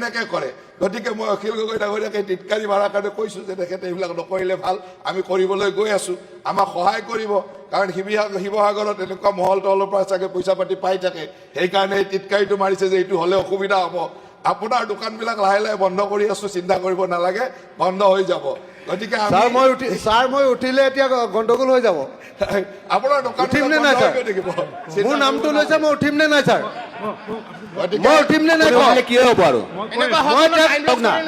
এনেকে কৰে গতিকে মই অখিল গগৈ ডাঙৰীয়াকে টিটকাৰী মাৰাৰ কাৰণে কৈছোঁ যে তেখেতে এইবিলাক নকৰিলে ভাল আমি কৰিবলৈ গৈ আছোঁ আমাক সহায় কৰিব কাৰণ শিৱসাগৰত এনেকুৱা মহল তলৰ পৰা চাগে পইচা পাতি পাই থাকে সেইকাৰণে এই টিটকাৰীটো মাৰিছে যে এইটো হ'লে অসুবিধা হ'ব আপোনাৰ দোকানবিলাক লাহে লাহে বন্ধ কৰি আছোঁ চিন্তা কৰিব নালাগে বন্ধ হৈ যাব গতিকে ছাৰ মই উঠিলে এতিয়া গণ্ডগোল হৈ যাব আপোনাৰ দোকান উঠিম নে নাই ছাৰ মোৰ নামটো লৈছে মই উঠিম নে নাই ছাৰ মই উঠিম নে নাই কি হ'ব আৰু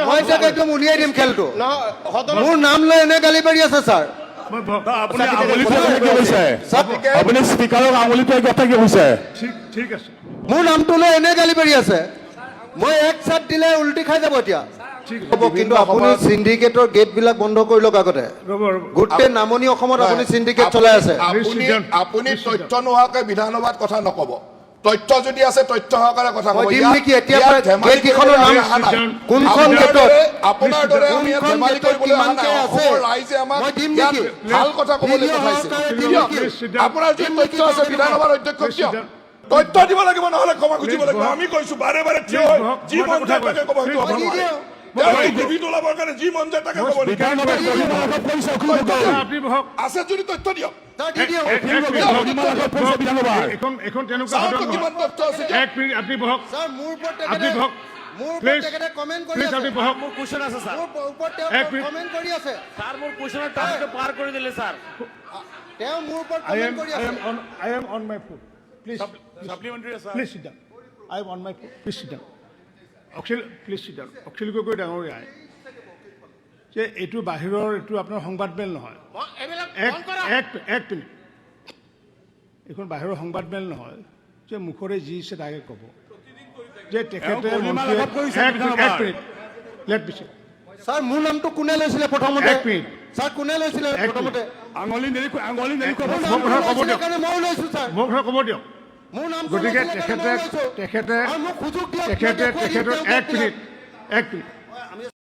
মই তাক একদম উলিয়াই দিম খেলটো মোৰ নাম লৈ এনে গালি পাৰি আছে ছাৰ আপুনি স্পীকাৰক আঙুলিটো কথা কি কৈছে ঠিক আছে মোৰ নামটো লৈ এনে গালি পাৰি আছে মই এক চাট দিলে উল্টি খাই যাব এতিয়া হ'ব কিন্তু আপুনি সিন্ডিকেটৰ গেটবিলাক বন্ধ কৰি লওক আগতে গোটেই নামনি অসমত আপুনি সিন্ডিকেট চলাই আছে আপুনি তথ্য নোহোৱাকে বিধানসভাত কথা নক'ব তথ্য যদি আছে তথ্য সহকাৰে কথা ক'ব দিম নেকি এতিয়া গেট কেইখনৰ নাম কোনখন গেটত আপোনাৰ দৰে আমি ধেমালি কৰিবলৈ অহা নাই অসমৰ ৰাইজে আমাক ইয়াত ভাল কথা ক'বলৈ পঠাইছে আপোনাৰ যি তথ্য আছে বিধানসভাৰ অধ্যক্ষ কিয় তথ্য দিব লাগিব নহ'লে ক্ষমা খুজিব লাগিব আমি কৈছোঁ বাৰে বাৰে থিয় হৈ যি মন যায় তাকে ক'ব যি মন যায় তাকে ক'ব আছে যদি তথ্য দিয়ক কিমান তথ্য আছে Please sit down. I am on my foot. Please sit down. Please sit down. Akhil Gogoi ডাঙৰীয়াই যে এইটো বাহিৰৰ এইটো আপোনাৰ সংবাদমেল নহয় এক মিনিট এইখন বাহিৰৰ সংবাদমেল নহয় যে মুখৰে যি ইচ্ছে তাকে ক'ব যে তেখেতে ছাৰ মোৰ নামটো কোনে লৈছিলে প্ৰথমতে এক মিনিট ছাৰ কোনে লৈছিলে প্ৰথমতে আঙুলি নেদেখুৱাব মই লৈছোঁ ছাৰ মোক ক'ব দিয়ক গতিকে তেখেতে এক মিনিট